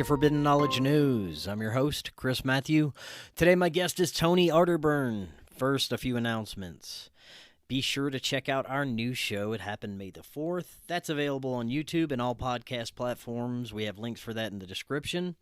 to Forbidden Knowledge News. I'm your host, Chris Matthew. Today my guest is Tony Arterburn. First, a few announcements. Be sure to check out our new show. It happened May the 4th. That's available on YouTube and all podcast platforms. We have links for that in the description.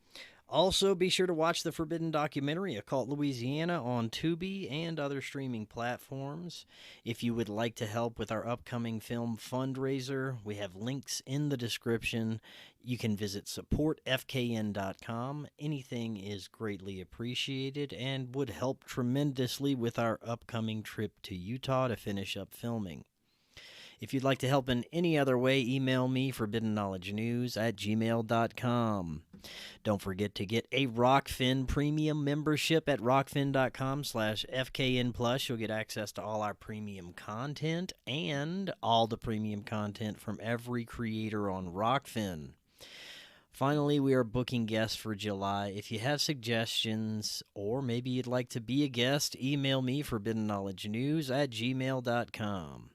Also, be sure to watch the Forbidden documentary, Occult Louisiana, on Tubi and other streaming platforms. If you would like to help with our upcoming film fundraiser, we have links in the description. You can visit supportfkn.com. Anything is greatly appreciated and would help tremendously with our upcoming trip to Utah to finish up filming. If you'd like to help in any other way, email me, forbiddenknowledgenews@gmail.com. Don't forget to get a Rokfin premium membership at rokfin.com/FKN+. You'll get access to all our premium content and all the premium content from every creator on Rokfin. Finally, we are booking guests for July. If you have suggestions or maybe you'd like to be a guest, email me, forbiddenknowledgenews@gmail.com.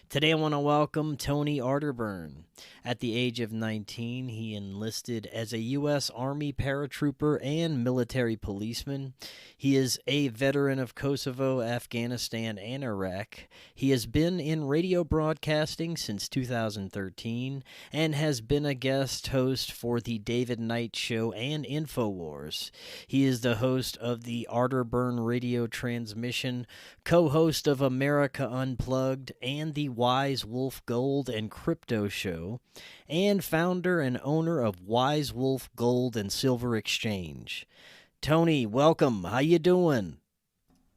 Today I want to welcome Tony Arterburn. At the age of 19, he enlisted as a U.S. Army paratrooper and military policeman. He is a veteran of Kosovo, Afghanistan, and Iraq. He has been in radio broadcasting since 2013 and has been a guest host for The David Knight Show and InfoWars. He is the host of the Arterburn radio transmission, co-host of America Unplugged and the Wise Wolf Gold and Crypto Show, and founder and owner of Wise Wolf Gold and Silver Exchange. Tony, welcome. How you doing?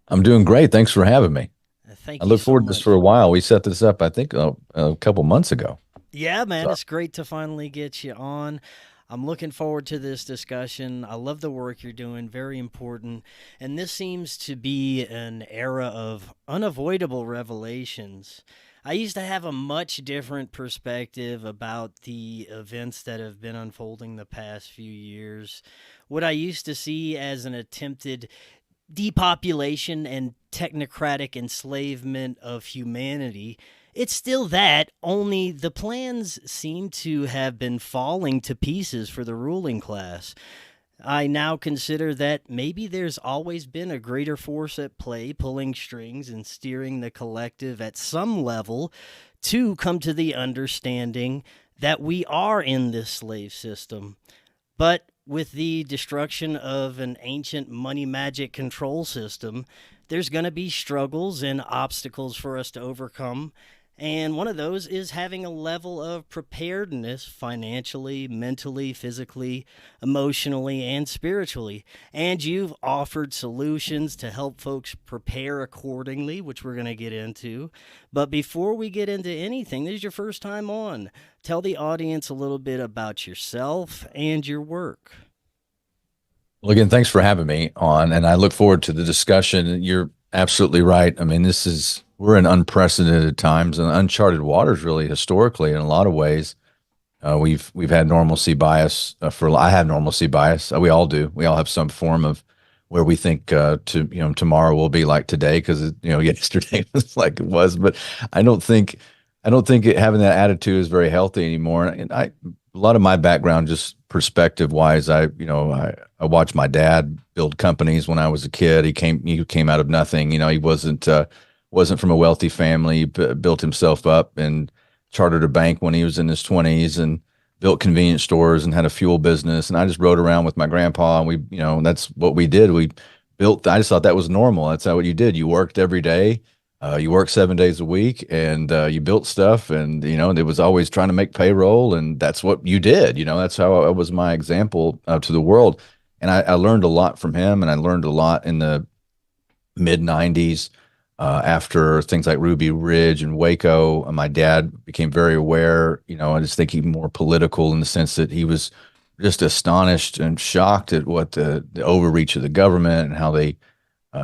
I'm doing great. Thanks for having me. Thank I you look so forward to much. this for a while. We set this up, I think, a couple months ago. Yeah, man, So- it's great to finally get you on. I'm looking forward to this discussion. I love the work you're doing, very important. And this seems to be an era of unavoidable revelations. I used to have a much different perspective about the events that have been unfolding the past few years. What I used to see as an attempted depopulation and technocratic enslavement of humanity, it's still that, only the plans seem to have been falling to pieces for the ruling class. I now consider that maybe there's always been a greater force at play, pulling strings and steering the collective at some level to come to the understanding that we are in this slave system. But with the destruction of an ancient money magic control system, there's going to be struggles and obstacles for us to overcome. And one of those is having a level of preparedness financially, mentally, physically, emotionally, and spiritually. And you've offered solutions to help folks prepare accordingly, which we're going to get into. But before we get into anything, this is your first time on. Tell the audience a little bit about yourself and your work. Well, again, thanks for having me on, and I look forward to the discussion. You're absolutely right. I mean, we're in unprecedented times and uncharted waters, really, historically, in a lot of ways. We've had normalcy bias I have normalcy bias. We all do. We all have some form of where we think tomorrow will be like today, because yesterday was like it was. But I don't think having that attitude is very healthy anymore. And a lot of my background, just perspective wise, I watched my dad build companies when I was a kid. He came out of nothing. He wasn't from a wealthy family. He built himself up and chartered a bank when he was in his 20s and built convenience stores and had a fuel business. And I just rode around with my grandpa, and that's what we did. I just thought that was normal. That's how what you did. You worked every day. You worked 7 days a week, and you built stuff, and it was always trying to make payroll, and that's what you did. That's how it was my example to the world. And I learned a lot from him, and I learned a lot in the mid 90s after things like Ruby Ridge and Waco. My dad became very aware. I just think even more political in the sense that he was just astonished and shocked at what the overreach of the government and how they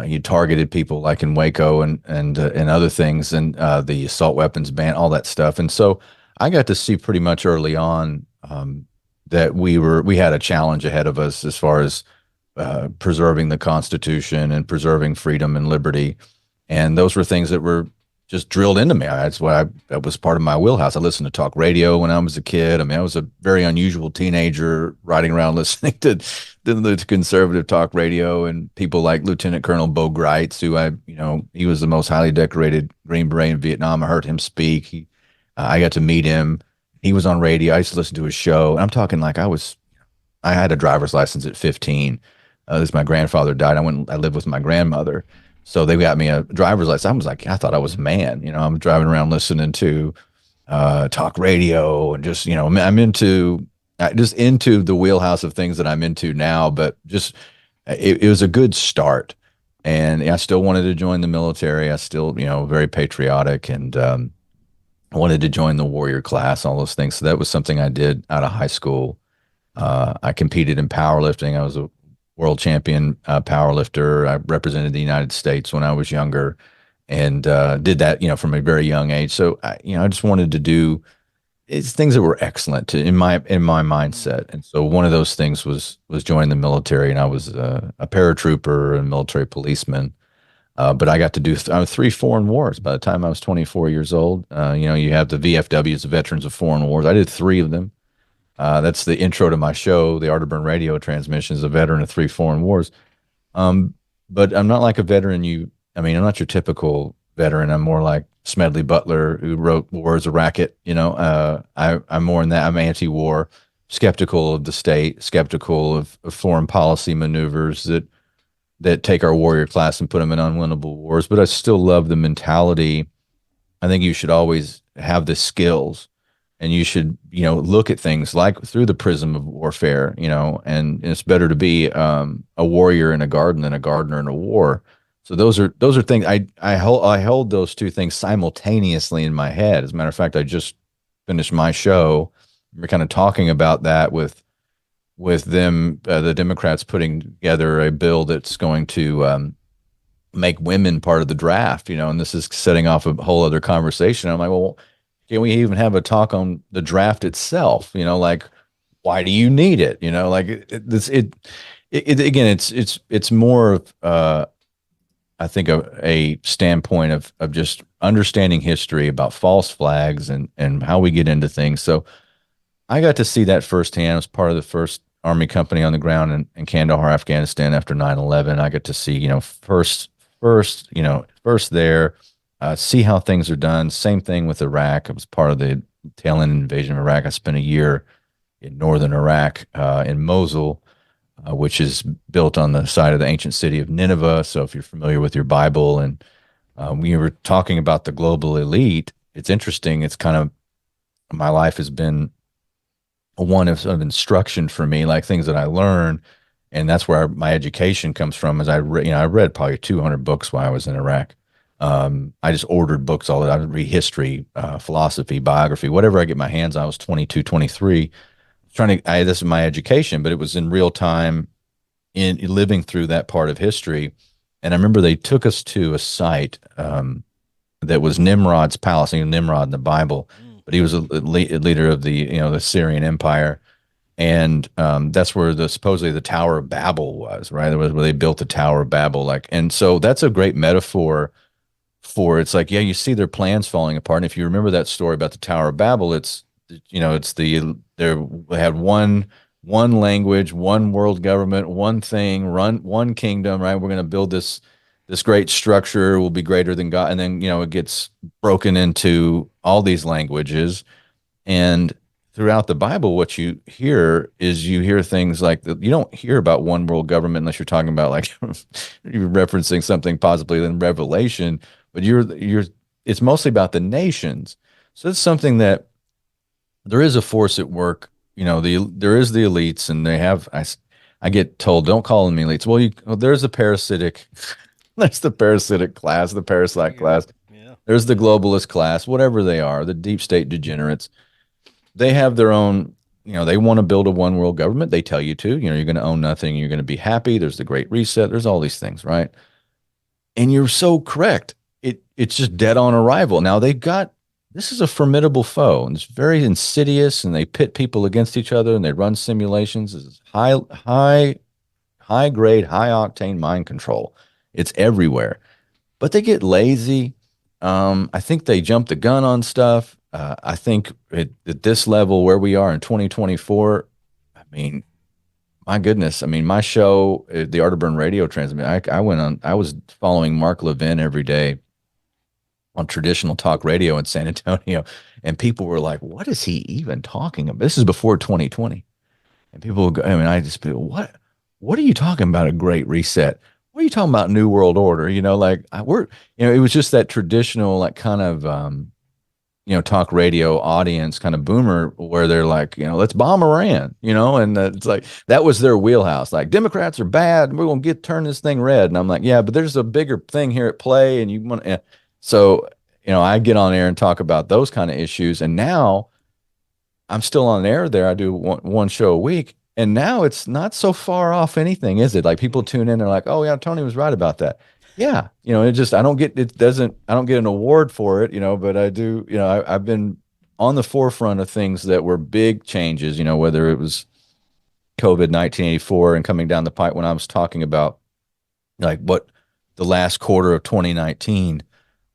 he targeted people like in Waco and other things, and the assault weapons ban, all that stuff. And so I got to see pretty much early on that we had a challenge ahead of us as far as preserving the Constitution and preserving freedom and liberty. And those were things that were just drilled into me. That was part of my wheelhouse. I listened to talk radio when I was a kid. I mean, I was a very unusual teenager riding around listening to the conservative talk radio, and people like Lieutenant Colonel Bo Greitz, who he was the most highly decorated Green Beret in Vietnam. I heard him speak. I got to meet him. He was on radio. I used to listen to his show. And I'm talking like I had a driver's license at 15. As my grandfather died, I lived with my grandmother. So they got me a driver's license. I was like, I thought I was a man. I'm driving around listening to talk radio, and just, I'm into the wheelhouse of things that I'm into now, but just, it was a good start. And I still wanted to join the military. I still, very patriotic, and wanted to join the warrior class, all those things. So that was something I did out of high school. I competed in powerlifting. I was a world champion powerlifter. I represented the United States when I was younger, and did that, from a very young age. So I just wanted to do things that were excellent in my mindset. And so one of those things was joining the military, and I was a paratrooper and military policeman. But I got to do 3 foreign wars by the time I was 24 years old. You have the VFWs, the Veterans of Foreign Wars. I did 3 of them. That's the intro to my show, the Arterburn radio transmission, is a veteran of 3 foreign wars. But I'm not like a veteran. I'm not your typical veteran. I'm more like Smedley Butler, who wrote War is a Racket. I'm more in that. I'm anti-war, skeptical of the state, skeptical of foreign policy maneuvers that take our warrior class and put them in unwinnable wars. But I still love the mentality. I think you should always have the skills, and you should, look at things like through the prism of warfare, and it's better to be a warrior in a garden than a gardener in a war. So those are things I hold those 2 things simultaneously in my head. As a matter of fact, I just finished my show. We're kind of talking about that with them, the Democrats putting together a bill that's going to make women part of the draft, and this is setting off a whole other conversation. I'm like, well, can we even have a talk on the draft itself? Like, why do you need it? Again, it's more of, I think, a standpoint of just understanding history about false flags and how we get into things. So I got to see that firsthand. I was part of the first Army company on the ground in Kandahar, Afghanistan after 9/11. I got to see, first there, see how things are done. Same thing with Iraq. I was part of the tail end invasion of Iraq. I spent a year in northern Iraq, in Mosul, which is built on the site of the ancient city of Nineveh. So if you're familiar with your Bible, and when you were talking about the global elite, it's interesting. It's kind of, my life has been one of instruction for me, like things that I learned. And that's where my education comes from. As I read probably 200 books while I was in Iraq. I just ordered books all the time. I read history, philosophy, biography, whatever I get my hands on. I was 22, 23. This is my education, but it was in real time in living through that part of history. And I remember they took us to a site that was Nimrod's palace. Nimrod in the Bible, but he was a leader of the Syrian Empire, and that's where supposedly the Tower of Babel was. Right, that was where they built the Tower of Babel. And so that's a great metaphor for, it's like, yeah, you see their plans falling apart. And if you remember that story about the Tower of Babel, they had one language, one world government, one thing, one kingdom, right? We're going to build this great structure, will be greater than God. And then, it gets broken into all these languages. And throughout the Bible, what you hear things like that. You don't hear about one world government unless you're talking about, like, you're referencing something possibly in Revelation, but it's mostly about the nations. So it's something that there is a force at work. There is the elites, and they have, I get told, don't call them elites. Well, there's the parasitic, there's the parasitic class, the parasite class. Yeah. There's the globalist class, whatever they are, the deep state degenerates. They have their own, they want to build a one world government. They tell you to, you're going to own nothing. You're going to be happy. There's the Great Reset. There's all these things, right? And you're so correct. It's just dead on arrival. Now this is a formidable foe, and it's very insidious, and they pit people against each other, and they run simulations. It's high grade, high octane mind control. It's everywhere, but they get lazy. I think they jumped the gun on stuff. I think at this level where we are in 2024, I mean, my goodness. I mean, my show, the Arterburn radio transmit, I was following Mark Levin every day on traditional talk radio in San Antonio. And people were like, what is he even talking about? This is before 2020. And people would go, I mean, I just be, what are you talking about? A great reset? What are you talking about? New World Order? It was just that traditional, like kind of, talk radio audience kind of boomer where they're like, let's bomb Iran, and it's like, that was their wheelhouse. Like Democrats are bad. We're going to turn this thing red. And I'm like, yeah, but there's a bigger thing here at play. And you want to, so, I get on air and talk about those kind of issues. And now I'm still on air there. I do one show a week. And now it's not so far off anything, is it? Like people tune in, they're like, oh yeah, Tony was right about that. Yeah. I don't get an award for it, but I do, I've been on the forefront of things that were big changes, whether it was COVID 1984 and coming down the pipe when I was talking about like what the last quarter of 2019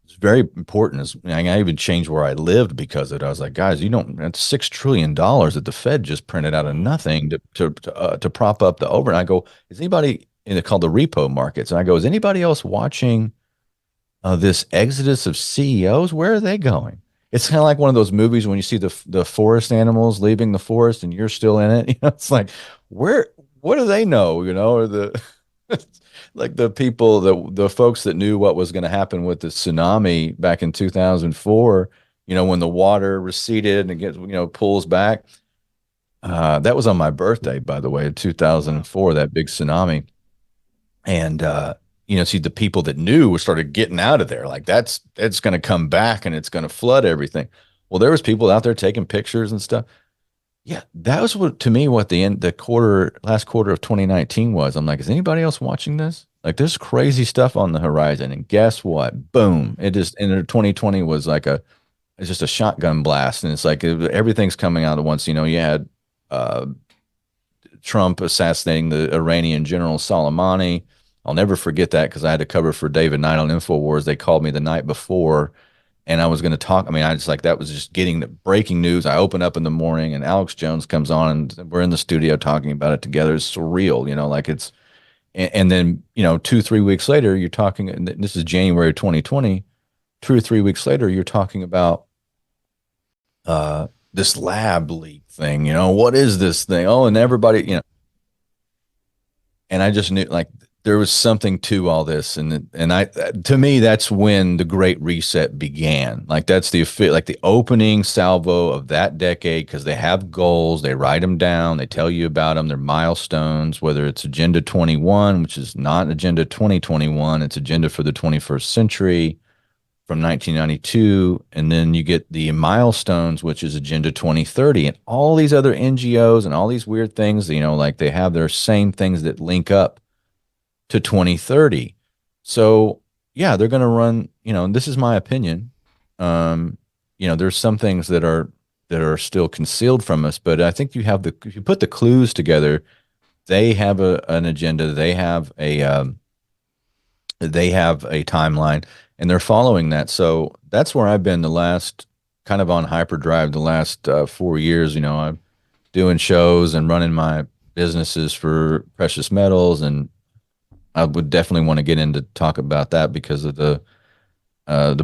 was very important. I even changed where I lived because of it. I was like, guys, that's $6 trillion that the Fed just printed out of nothing to prop up the over. And I go, is anybody in it called the repo markets? And I go, is anybody else watching this exodus of CEOs? Where are they going? It's kind of like one of those movies when you see the forest animals leaving the forest and you're still in it. It's like, what do they know? Or the like the people, the folks that knew what was going to happen with the tsunami back in 2004, when the water receded and it gets, pulls back. That was on my birthday, by the way, in 2004, that big tsunami. And, see the people that knew started getting out of there. Like it's going to come back and it's going to flood everything. Well, there was people out there taking pictures and stuff. Yeah, that was what the last quarter of 2019 was. I'm like, is anybody else watching this? Like, there's crazy stuff on the horizon, and guess what? Boom! It just and 2020 was like it's just a shotgun blast, and it's like everything's coming out at once. You had Trump assassinating the Iranian general Soleimani. I'll never forget that because I had to cover for David Knight on InfoWars. They called me the night before. And I was going to talk. I mean, I just like that was just getting the breaking news. I open up in the morning and Alex Jones comes on and we're in the studio talking about it together. It's surreal, like it's, and then, 2-3 weeks later, you're talking, and this is January 2020, 2 or 3 weeks later, you're talking about this lab leak thing, what is this thing? Oh, and everybody, and I just knew like there was something to all this, and to me that's when the Great Reset began. Like that's the opening salvo of that decade because they have goals, they write them down, they tell you about them, they're milestones. Whether it's Agenda 21, which is not Agenda 2021, it's Agenda for the 21st Century from 1992, and then you get the milestones, which is Agenda 2030, and all these other NGOs and all these weird things. Like they have their same things that link up to 2030. So yeah, they're going to run, and this is my opinion. There's some things that are still concealed from us, but I think if you put the clues together, they have an agenda, they have a timeline, and they're following that. So that's where I've been the last kind of on hyperdrive the last 4 years. I'm doing shows and running my businesses for precious metals, and I would definitely want to get into talk about that because of the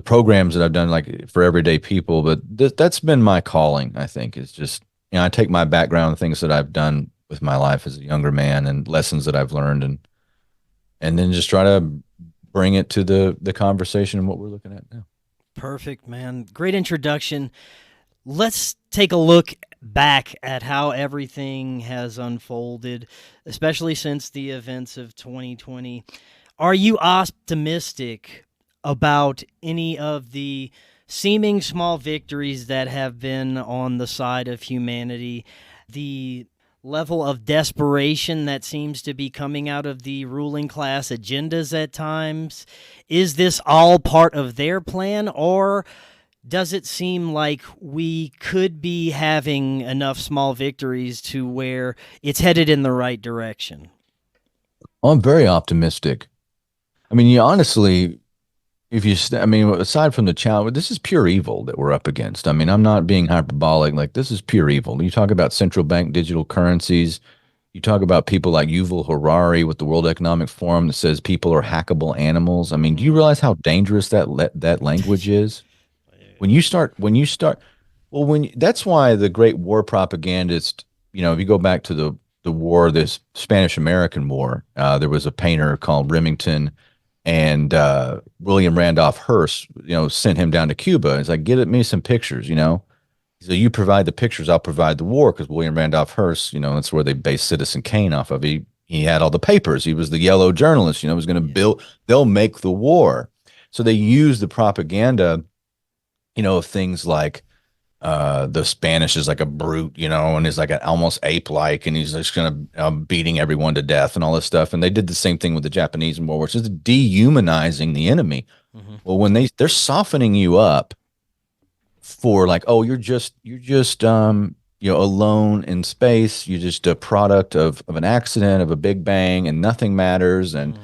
programs that I've done, like for everyday people. But that's been my calling. I think is just I take my background, things that I've done with my life as a younger man, and lessons that I've learned, and then just try to bring it to the conversation and what we're looking at now. Perfect, man. Great introduction. Let's take a look back at how everything has unfolded, especially since the events of 2020. Are you optimistic about any of the seeming small victories that have been on the side of humanity? The level of desperation that seems to be coming out of the ruling class agendas at times? Is this all part of their plan, or does it seem like we could be having enough small victories to where it's headed in the right direction? I'm very optimistic. I mean, honestly, I mean, aside from the challenge, this is pure evil that we're up against. I mean, I'm not being hyperbolic. Like, this is pure evil. You talk about central bank digital currencies. You talk about people like Yuval Harari with the World Economic Forum that says people are hackable animals. I mean, do you Mm. realize how dangerous that language is? When you start, well, that's why the great war propagandist, if you go back to the war, this Spanish American War, there was a painter called Remington, and William Randolph Hearst, sent him down to Cuba. It's like, me some pictures. So you provide the pictures, I'll provide the war, because William Randolph Hearst, that's where they based Citizen Kane off of. He had all the papers. He was the yellow journalist, was going to build. They'll make the war. So they use the propaganda, of things like the Spanish is like a brute, and is like an almost ape-like, and he's just gonna beating everyone to death and all this stuff. And they did the same thing with the Japanese in World War, just dehumanizing the enemy. Hmm. Well, when they're softening you up for like, oh, you're just alone in space, you're just a product of an accident, of a big bang, and nothing matters, and Hmm.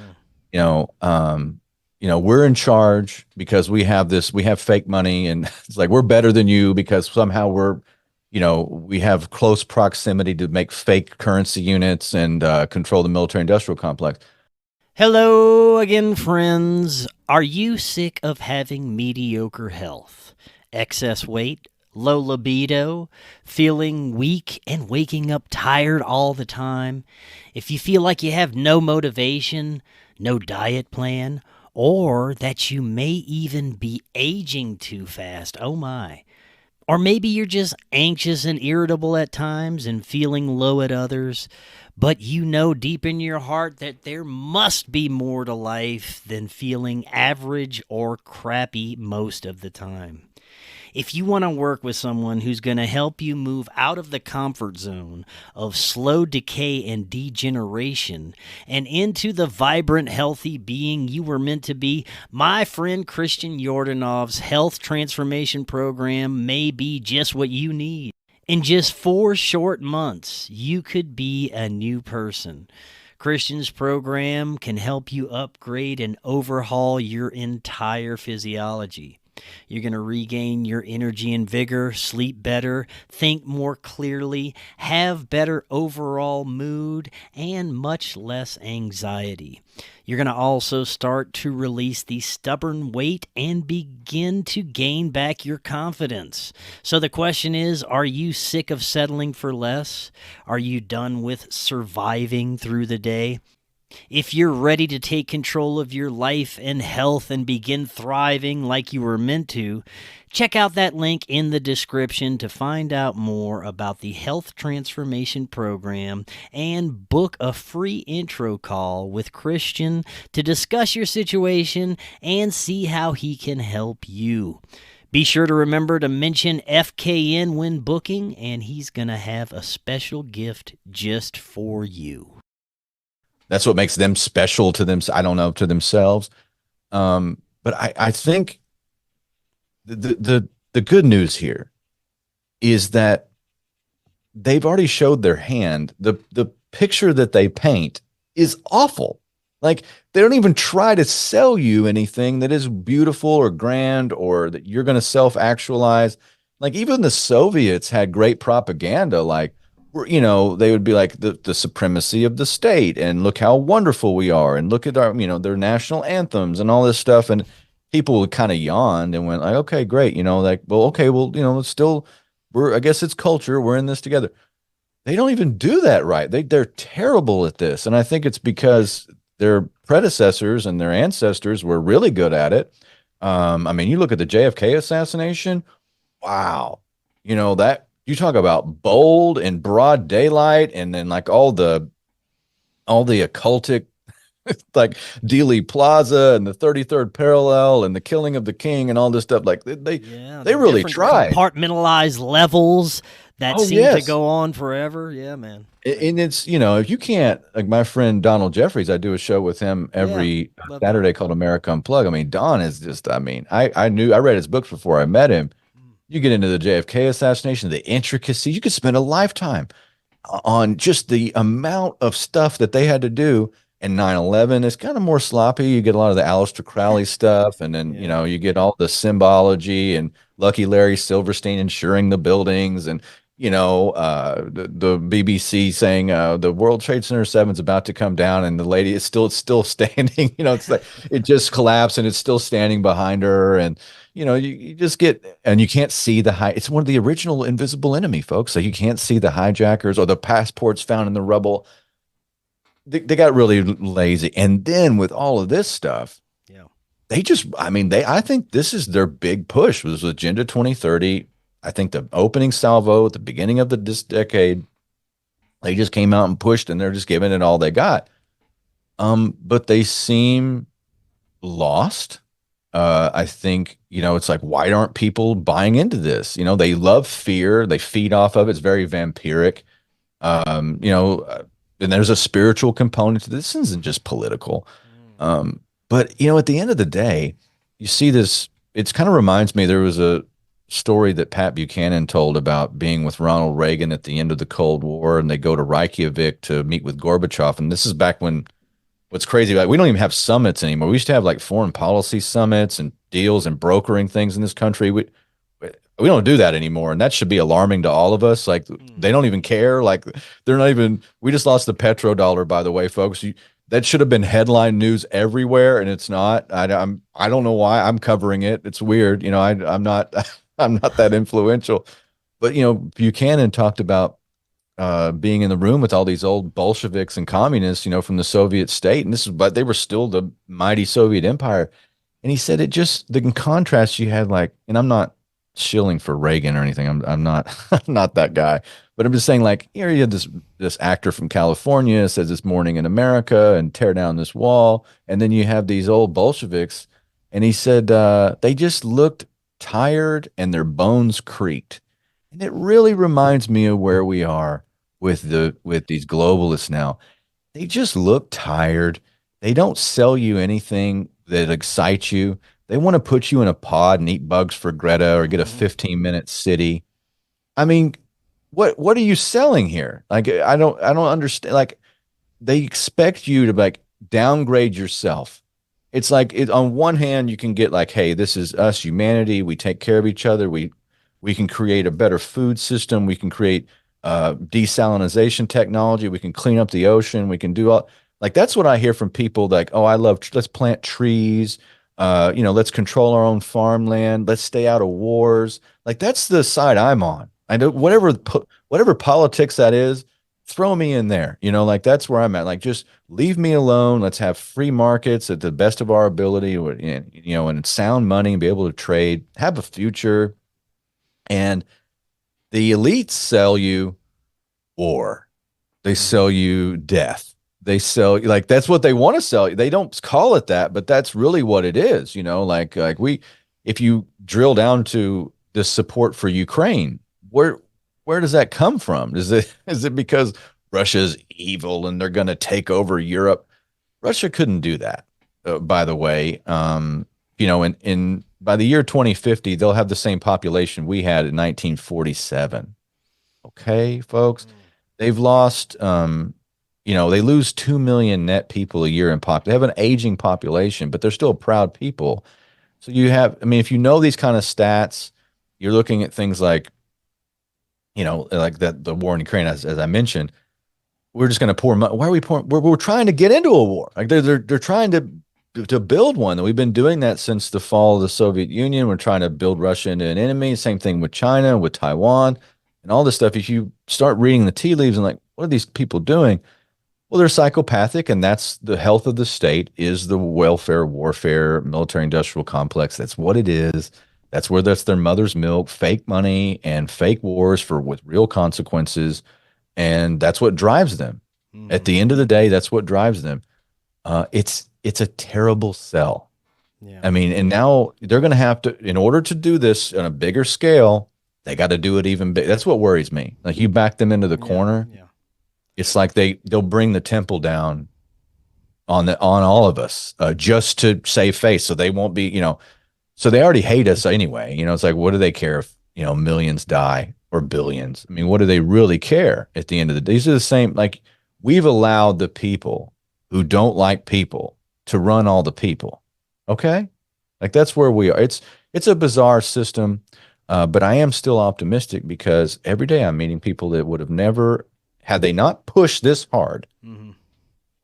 you know, um, we're in charge because we have fake money, and it's like we're better than you because somehow we have close proximity to make fake currency units and control the military industrial complex. Hello again, friends. Are you sick of having mediocre health, excess weight, low libido, feeling weak, and waking up tired all the time? If you feel like you have no motivation, no diet plan, or that you may even be aging too fast, oh my. Or maybe you're just anxious and irritable at times and feeling low at others, but you know deep in your heart that there must be more to life than feeling average or crappy most of the time. If you want to work with someone who's going to help you move out of the comfort zone of slow decay and degeneration and into the vibrant, healthy being you were meant to be, my friend Christian Yordanov's Health Transformation Program may be just what you need. In just 4 short months, you could be a new person. Christian's program can help you upgrade and overhaul your entire physiology. You're going to regain your energy and vigor, sleep better, think more clearly, have better overall mood, and much less anxiety. You're going to also start to release the stubborn weight and begin to gain back your confidence. So the question is, are you sick of settling for less? Are you done with surviving through the day? If you're ready to take control of your life and health and begin thriving like you were meant to, check out that link in the description to find out more about the Health Transformation Program and book a free intro call with Christian to discuss your situation and see how he can help you. Be sure to remember to mention FKN when booking, and he's going to have a special gift just for you. That's what makes them special to them. I don't know, to themselves. But I think the good news here is that they've already showed their hand. The picture that they paint is awful. Like, they don't even try to sell you anything that is beautiful or grand or that you're going to self-actualize. Like, even the Soviets had great propaganda. Like, they would be like the supremacy of the state, and look how wonderful we are, and look at our, their national anthems and all this stuff. And people would kind of yawn and went like, okay, great. Like, well, okay, well, it's still, I guess it's culture. We're in this together. They don't even do that right. They're terrible at this. And I think it's because their predecessors and their ancestors were really good at it. I mean, you look at the JFK assassination. Wow. That you talk about bold and broad daylight, and then like all the occultic, like Dealey Plaza and the 33rd parallel and the killing of the king and all this stuff. Like Yeah, they the really different tried. compartmentalized levels that Oh seem to yes. go on forever. Yeah, man. And it's, if you can't, like my friend Donald Jeffries, I do a show with him Yeah, every love Don. Saturday called America Unplugged. I mean, Don is just, I mean, I read his books before I met him. You get into the JFK assassination, the intricacies, you could spend a lifetime on just the amount of stuff that they had to do. And 9/11 is kind of more sloppy. You get a lot of the Aleister Crowley stuff, and then Yeah. you get all the symbology and Lucky Larry Silverstein insuring the buildings, and the BBC saying the World Trade Center 7 is about to come down, and the lady is still standing. It's like it just collapsed and it's still standing behind her, and you just get, and you can't see the high. It's one of the original Invisible Enemy, folks. So you can't see the hijackers or the passports found in the rubble. They got really lazy. And then with all of this stuff, Yeah. I think this is their big push was Agenda 2030. I think the opening salvo at the beginning of this decade, they just came out and pushed, and they're just giving it all they got. But they seem lost. I think, it's like, why aren't people buying into this? They love fear. They feed off of it. It's very vampiric. And there's a spiritual component to this. This isn't just political. But at the end of the day, you see this, it kind of reminds me, there was a story that Pat Buchanan told about being with Ronald Reagan at the end of the Cold War, and they go to Reykjavik to meet with Gorbachev. And this is back when, what's crazy about it, we don't even have summits anymore. We used to have like foreign policy summits and deals and brokering things in this country. We don't do that anymore, and that should be alarming to all of us. Like, they don't even care. Like, they're not even. We just lost the petrodollar, by the way, folks. That should have been headline news everywhere, and it's not. I don't know why I'm covering it. It's weird. I'm not I'm not that influential. But Buchanan talked about being in the room with all these old Bolsheviks and communists, from the Soviet state, and but they were still the mighty Soviet empire. And he said it just, in contrast, you had like, and I'm not shilling for Reagan or anything. I'm not I'm not that guy, but I'm just saying, like, here you had this actor from California says This Morning in America and tear down this wall, and then you have these old Bolsheviks, and he said they just looked tired and their bones creaked, and it really reminds me of where we are with these globalists now. They just look tired. They don't sell you anything that excites you. They want to put you in a pod and eat bugs for Greta or get a 15-minute city. I mean, what are you selling here? Like, I don't understand. Like, they expect you to like downgrade yourself. It's like, on one hand, you can get like, hey, this is us, humanity. We take care of each other. We can create a better food system. We can create desalination technology. We can clean up the ocean. We can do all, like, that's what I hear from people, like, oh, let's plant trees. Let's control our own farmland. Let's stay out of wars. Like, that's the side I'm on. I know whatever politics that is, throw me in there. Like, that's where I'm at. Like, just leave me alone. Let's have free markets at the best of our ability, and sound money and be able to trade, have a future. And the elites sell you war. They sell you death. They sell, like, that's what they want to sell you. They don't call it that, but that's really what it is. If you drill down to the support for Ukraine, where does that come from? Is it because Russia's evil and they're going to take over Europe? Russia couldn't do that, by the way. In by the year 2050, they'll have the same population we had in 1947. Okay, folks, they've lost. They lose 2 million net people a year in They have an aging population, but they're still proud people. So if you know these kind of stats, you're looking at things like, like the war in Ukraine, as I mentioned. We're just going to pour money. Why are we pouring? We're trying to get into a war. Like, they're trying to build one. And we've been doing that since the fall of the Soviet Union. We're trying to build Russia into an enemy. Same thing with China, with Taiwan, and all this stuff. If you start reading the tea leaves and like, what are these people doing? Well, they're psychopathic, and that's the health of the state, is the welfare, warfare, military-industrial complex. That's what it is. That's their mother's milk, fake money and fake wars with real consequences, and that's what drives them. At the end of the day, that's what drives them. It's a terrible sell. Yeah. I mean, and now they're going to have to, in order to do this on a bigger scale, they got to do it even big. That's what worries me. Like, you back them into the corner. Yeah. It's like they'll bring the temple down on all of us just to save face, so they won't be, so they already hate us anyway. It's like, what do they care if millions die or billions? I mean, what do they really care at the end of the day? These are the same. Like, we've allowed the people who don't like people to run all the people. Okay? Like that's where we are. It's a bizarre system, but I am still optimistic because every day I'm meeting people that would have never, had they not pushed this hard, Mm-hmm.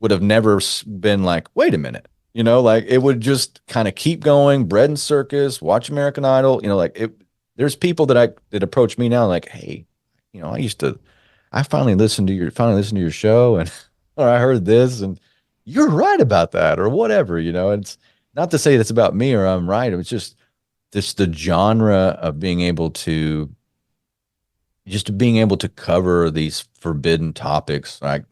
would have never been like, wait a minute, like it would just kind of keep going, bread and circus, watch American Idol, like it. There's people that approach me now like, hey, I finally listened to your show and or I heard this and you're right about that or whatever, It's not to say that's about me or I'm right. It's just the genre of being able to cover these forbidden topics, like,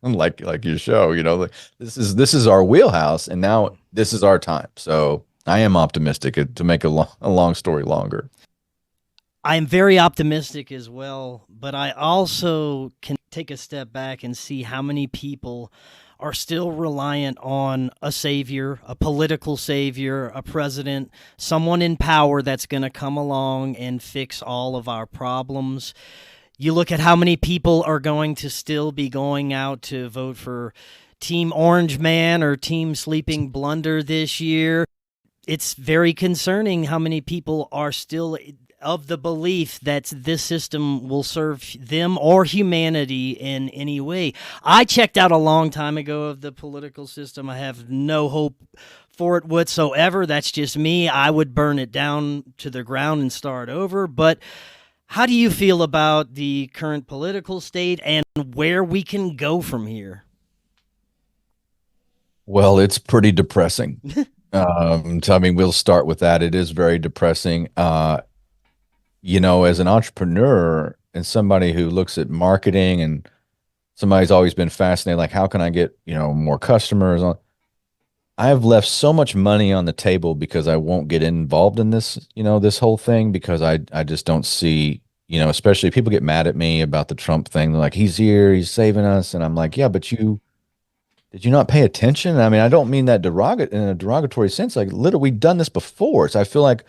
like your show, like this is our wheelhouse, and now this is our time. So I am optimistic to make a long story longer. I am very optimistic as well, but I also can take a step back and see how many people are still reliant on a savior, a political savior, a president, someone in power that's going to come along and fix all of our problems. You look at how many people are going to still be going out to vote for Team Orange Man or Team Sleeping Blunder this year. It's very concerning how many people are still of the belief that this system will serve them or humanity in any way. I checked out a long time ago of the political system. I have no hope for it whatsoever. That's just me. I would burn it down to the ground and start over. But how do you feel about the current political state and where we can go from here? Well, it's pretty depressing. So I mean, we'll start with that. It is very depressing. As an entrepreneur and somebody who looks at marketing and somebody's always been fascinated, like, how can I get, more customers on? I've left so much money on the table because I won't get involved in this, this whole thing because I just don't see, especially people get mad at me about the Trump thing. They're like, he's here, he's saving us. And I'm like, yeah, but did you not pay attention? I mean, I don't mean that in a derogatory sense. Like, literally, we've done this before. So I feel like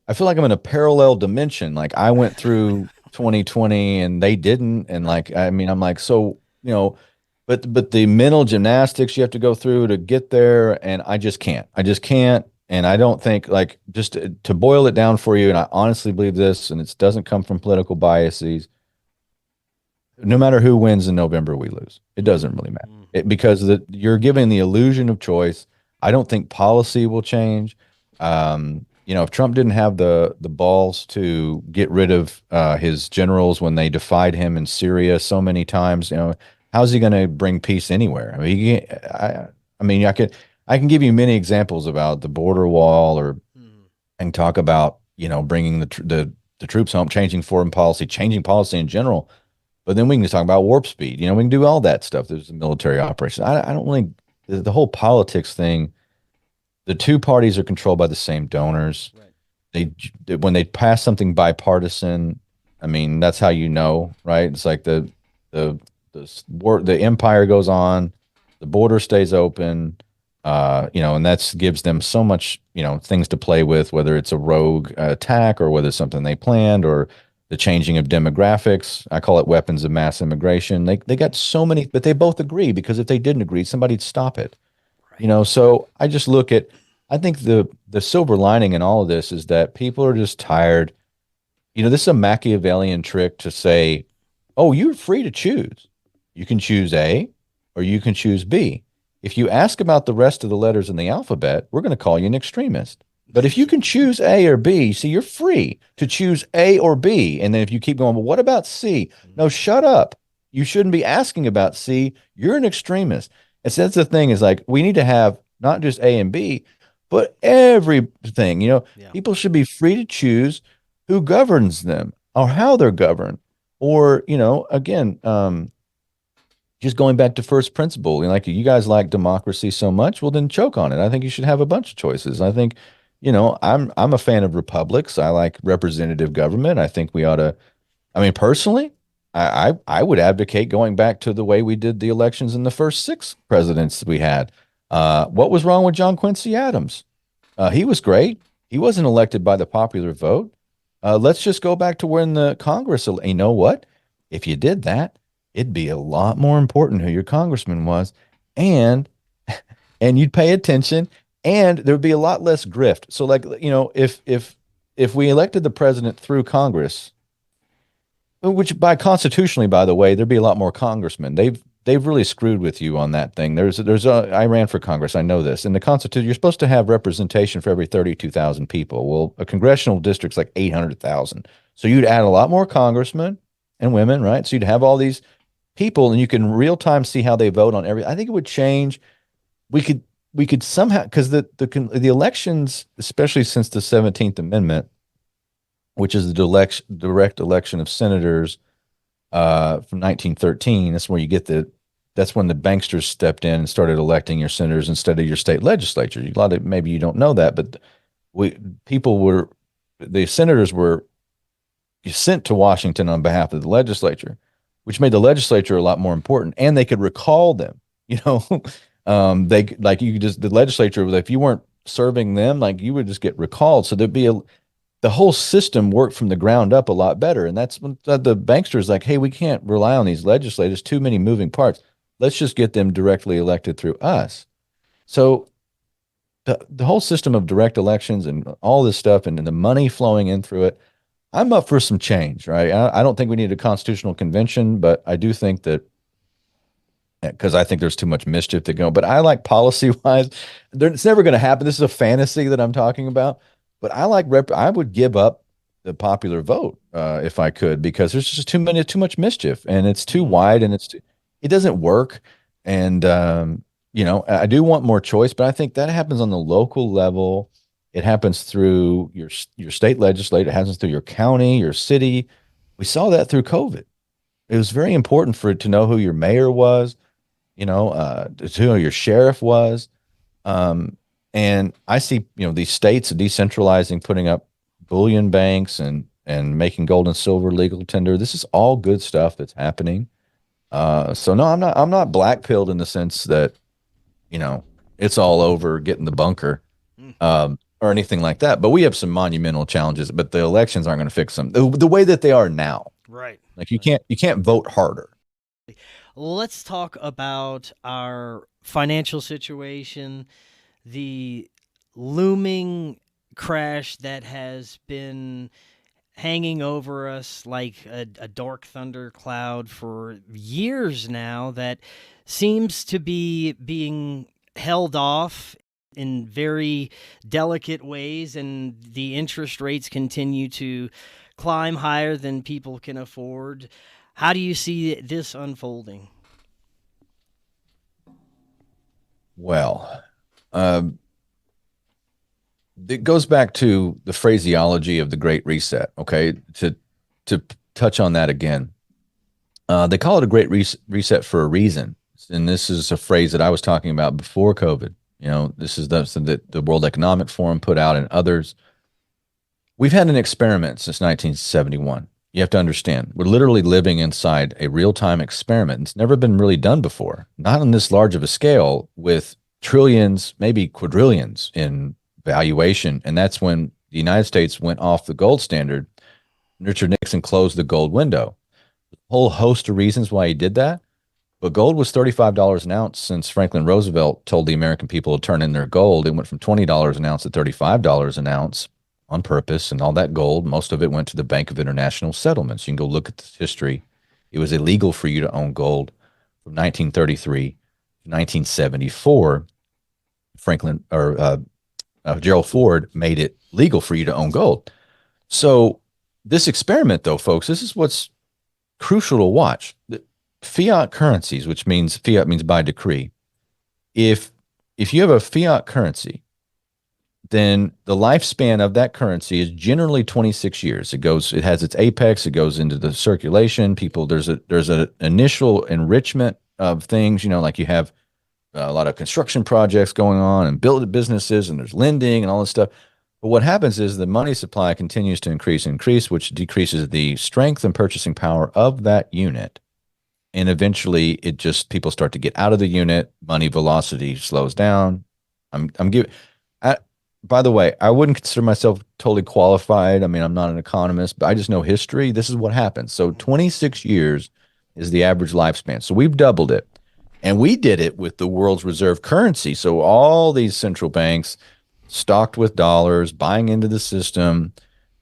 I'm in a parallel dimension. Like I went through 2020 and they didn't. And like, I mean, I'm like, so, but the mental gymnastics you have to go through to get there. And I just can't. And I don't think, like, just to boil it down for you. And I honestly believe this, and it doesn't come from political biases. No matter who wins in November, we lose. It doesn't really matter because you're given the illusion of choice. I don't think policy will change. If Trump didn't have the balls to get rid of his generals when they defied him in Syria so many times, how's he going to bring peace anywhere? I mean, I can give you many examples about the border wall and talk about bringing the troops home, changing foreign policy, changing policy in general. But then we can just talk about warp speed. We can do all that stuff. There's a military operation. I don't really the whole politics thing. The two parties are controlled by the same donors. Right. When they pass something bipartisan, I mean, that's how right? It's like the empire goes on, the border stays open, and that gives them so much, things to play with, whether it's a rogue attack or whether it's something they planned or the changing of demographics. I call it weapons of mass immigration. They got so many, but they both agree because if they didn't agree, somebody'd stop it. So I just I think the silver lining in all of this is that people are just tired. This is a Machiavellian trick to say, oh, you're free to choose. You can choose A or you can choose B. If you ask about the rest of the letters in the alphabet, we're going to call you an extremist. But if you can choose A or B, see, you're free to choose A or B. And then if you keep going, well, what about C? No, shut up. You shouldn't be asking about C. You're an extremist. And so that's the thing is like, we need to have not just A and B, but everything, people should be free to choose who governs them or how they're governed. Or, again, just going back to first principle, like you guys like democracy so much, well, then choke on it. I think you should have a bunch of choices. I think, I'm a fan of republics. I like representative government. I think we ought to, I mean, personally, I would advocate going back to the way we did the elections in the first 6 presidents we had. What was wrong with John Quincy Adams? He was great. He wasn't elected by the popular vote. Let's just go back to when the Congress, you know what? If you did that, it'd be a lot more important who your congressman was. and and you'd pay attention, and there would be a lot less grift. So, like, if we elected the president through Congress, which by constitutionally, by the way, there'd be a lot more congressmen. They've really screwed with you on that thing. I ran for Congress. I know this. In the Constitution, you're supposed to have representation for every 32,000 people. Well, a congressional district's like 800,000. So you'd add a lot more congressmen and women, right? So you'd have all these people, and you can real time see how they vote on every. I think it would change. We could somehow, because the elections, especially since the 17th Amendment, which is the direct election of senators from 1913. That's when the banksters stepped in and started electing your senators instead of your state legislature. Maybe you don't know that, but the senators were sent to Washington on behalf of the legislature, which made the legislature a lot more important, and they could recall them. The legislature, if you weren't serving them, like, you would just get recalled. So the whole system worked from the ground up a lot better. And that's when the banksters like, hey, we can't rely on these legislators, too many moving parts. Let's just get them directly elected through us. So the whole system of direct elections and all this stuff and the money flowing in through it, I'm up for some change, right? I don't think we need a constitutional convention, but I do think that, because I think there's too much mischief to go. But I like policy-wise, it's never going to happen. This is a fantasy that I'm talking about. But I would give up the popular vote if I could, because there's just too much mischief, and it's too wide, and it doesn't work. And I do want more choice, but I think that happens on the local level. It happens through your state legislature. It happens through your county, your city. We saw that through COVID. It was very important to know who your mayor was, to know who your sheriff was. And I see, these states decentralizing, putting up bullion banks and making gold and silver legal tender. This is all good stuff that's happening. So no, I'm not black-pilled in the sense that, it's all over, getting the bunker, or anything like that. But we have some monumental challenges, but the elections aren't going to fix them the way that they are now. Right. Like, you can't vote harder. Let's talk about our financial situation, the looming crash that has been hanging over us like a dark thunder cloud for years now, that seems to be being held off in very delicate ways, and the interest rates continue to climb higher than people can afford. How do you see this unfolding? Well, it goes back to the phraseology of the Great Reset. Okay, to touch on that again, they call it a Great Reset for a reason, and this is a phrase that I was talking about before COVID. This is the World Economic Forum put out, and others. We've had an experiment since 1971. You have to understand, we're literally living inside a real-time experiment. It's never been really done before, not on this large of a scale, with trillions, maybe quadrillions in valuation. And that's when the United States went off the gold standard. Richard Nixon closed the gold window. A whole host of reasons why he did that. But gold was $35 an ounce since Franklin Roosevelt told the American people to turn in their gold. It went from $20 an ounce to $35 an ounce on purpose. And all that gold, most of it went to the Bank of International Settlements. You can go look at this history. It was illegal for you to own gold from 1933 to 1974. Gerald Ford made it legal for you to own gold. So this experiment, though, folks, this is what's crucial to watch. Fiat currencies, which means fiat means by decree. If you have a fiat currency, then the lifespan of that currency is generally 26 years. It has its apex, it goes into the circulation. There's an initial enrichment of things, like you have a lot of construction projects going on and build businesses, and there's lending and all this stuff. But what happens is the money supply continues to increase, which decreases the strength and purchasing power of that unit. And eventually people start to get out of the unit. Money velocity slows down. By the way, I wouldn't consider myself totally qualified. I mean, I'm not an economist, but I just know history. This is what happens. So 26 years is the average lifespan. So we've doubled it. And we did it with the world's reserve currency. So all these central banks stocked with dollars, buying into the system.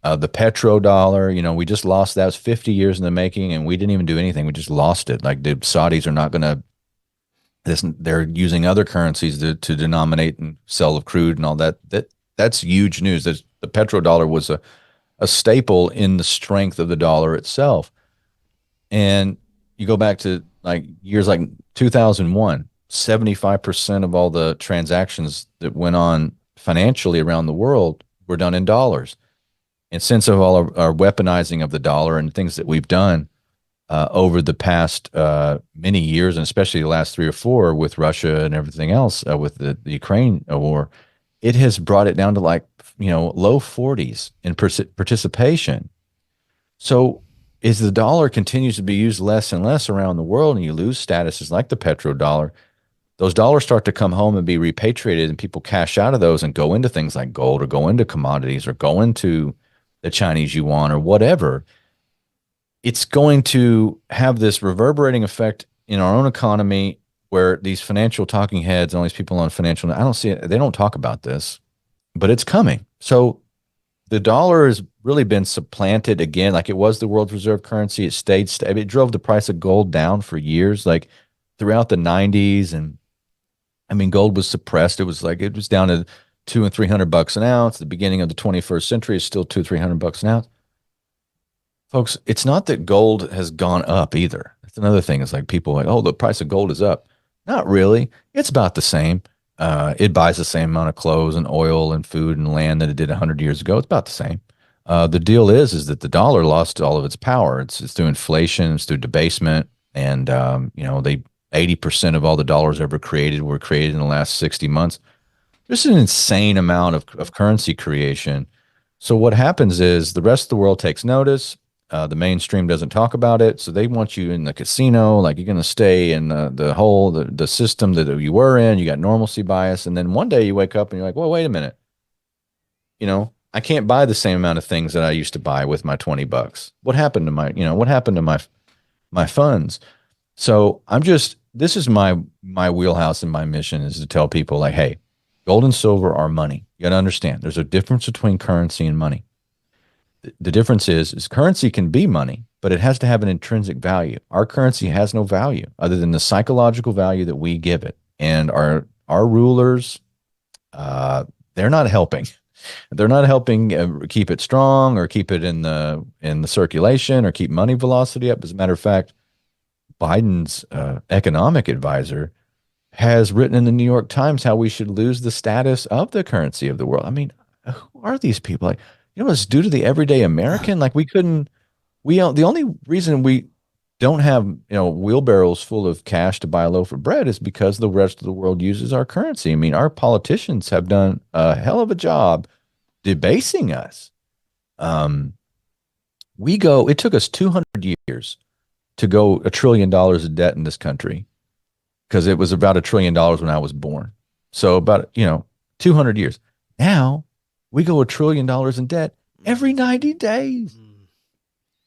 The petrodollar, we just lost that. It was 50 years in the making, and we didn't even do anything. We just lost it. Like the Saudis are not going to they're using other currencies to denominate and sell of crude and all that. That's huge news. The petrodollar was a staple in the strength of the dollar itself. And you go back to like years like 2001, 75% of all the transactions that went on financially around the world were done in dollars. And since of all our weaponizing of the dollar and things that we've done, over the past many years, and especially the last 3 or 4 with Russia and everything else, with the Ukraine war, it has brought it down to like, low 40s in participation. So as the dollar continues to be used less and less around the world, and you lose statuses like the petrodollar, those dollars start to come home and be repatriated, and people cash out of those and go into things like gold or go into commodities or go into the Chinese yuan or whatever. It's going to have this reverberating effect in our own economy where these financial talking heads and all these people on financial, I don't see it. They don't talk about this, but it's coming. So the dollar has really been supplanted again, like it was the world's reserve currency. It stayed, it drove the price of gold down for years, like throughout the 90s. And I mean, gold was suppressed. It was down to $200 and $300 an ounce. The beginning of the 21st century is still $200-300 an ounce. Folks, it's not that gold has gone up either. That's another thing. It's like people are like, oh, the price of gold is up. Not really. It's about the same. It buys the same amount of clothes and oil and food and land that it did 100 years ago. It's about the same. The deal is that the dollar lost all of its power. It's through inflation, it's through debasement, and 80% of all the dollars ever created were created in the last 60 months. There's an insane amount of currency creation. So what happens is the rest of the world takes notice. The mainstream doesn't talk about it, so they want you in the casino, like you're going to stay in the system that you were in. You got normalcy bias, and then one day you wake up and you're like, well, wait a minute. I can't buy the same amount of things that I used to buy with my $20. What happened to my funds? So this is my wheelhouse and my mission is to tell people like, hey, gold and silver are money. You got to understand there's a difference between currency and money. The difference is currency can be money, but it has to have an intrinsic value. Our currency has no value other than the psychological value that we give it. And our rulers, they're not helping. They're not helping keep it strong or keep it in the circulation or keep money velocity up. As a matter of fact, Biden's economic advisor has written in the New York Times how we should lose the status of the currency of the world. I mean, who are these people? Like, it's due to the everyday American. Like the only reason we don't have, wheelbarrows full of cash to buy a loaf of bread is because the rest of the world uses our currency. I mean, our politicians have done a hell of a job debasing us. It took us 200 years to go $1 trillion of debt in this country because it was about $1 trillion when I was born. So about, 200 years. Now, we go $1 trillion in debt every 90 days.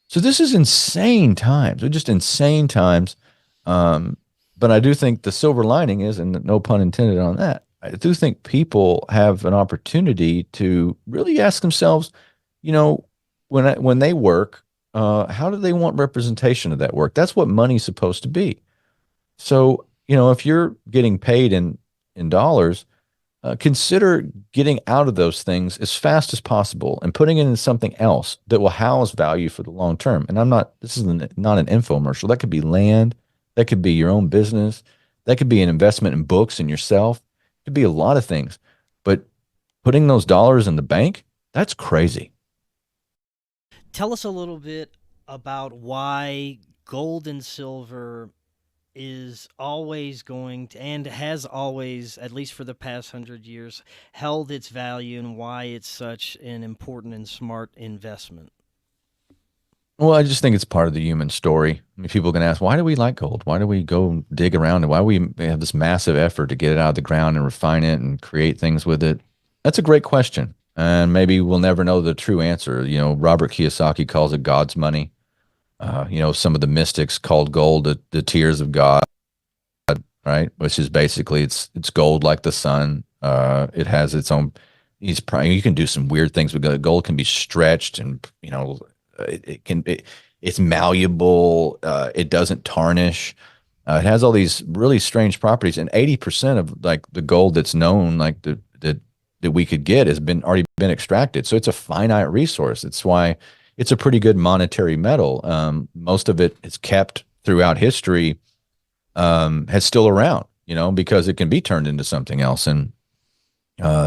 So this is insane times. They're just insane times. But I do think the silver lining is, and no pun intended on that, I do think people have an opportunity to really ask themselves, when they work, how do they want representation of that work? That's what money's supposed to be. So, if you're getting paid in dollars, consider getting out of those things as fast as possible and putting it in something else that will house value for the long term. And this is not an infomercial. That could be land. That could be your own business. That could be an investment in books and yourself. It could be a lot of things. But putting those dollars in the bank, that's crazy. Tell us a little bit about why gold and silver is always going to, and has always, at least for the past 100 years, held its value and why it's such an important and smart investment. Well, I just think it's part of the human story. I mean, people can ask, why do we like gold? Why do we go dig around and why do we have this massive effort to get it out of the ground and refine it and create things with it? That's a great question. And maybe we'll never know the true answer. Robert Kiyosaki calls it God's money. Some of the mystics called gold the tears of God. right? Which is basically it's gold like the sun. It has its own. You can do some weird things with gold. Gold can be stretched, and it's malleable. It doesn't tarnish. It has all these really strange properties, and 80% of like the gold that's known, like that we could get, has been already been extracted. So it's a finite resource. It's why it's a pretty good monetary metal. Most of it is kept throughout history, has still around, because it can be turned into something else. And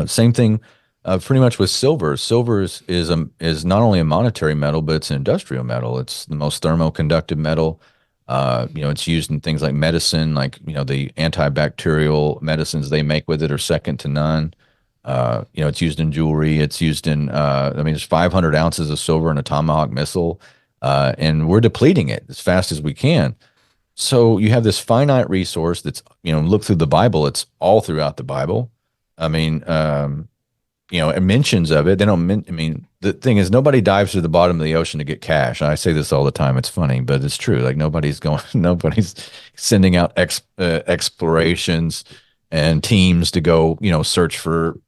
same thing, pretty much with silver. Silver is not only a monetary metal, but it's an industrial metal. It's the most thermoconductive metal. It's used in things like medicine, like the antibacterial medicines they make with it are second to none. It's used in jewelry. It's used in, there's 500 ounces of silver in a Tomahawk missile, and we're depleting it as fast as we can. So you have this finite resource that's, look through the Bible. It's all throughout the Bible. Mentions of it. They don't, the thing is, nobody dives to the bottom of the ocean to get cash. I say this all the time. It's funny, but it's true. Like nobody's sending out explorations and teams to go, search for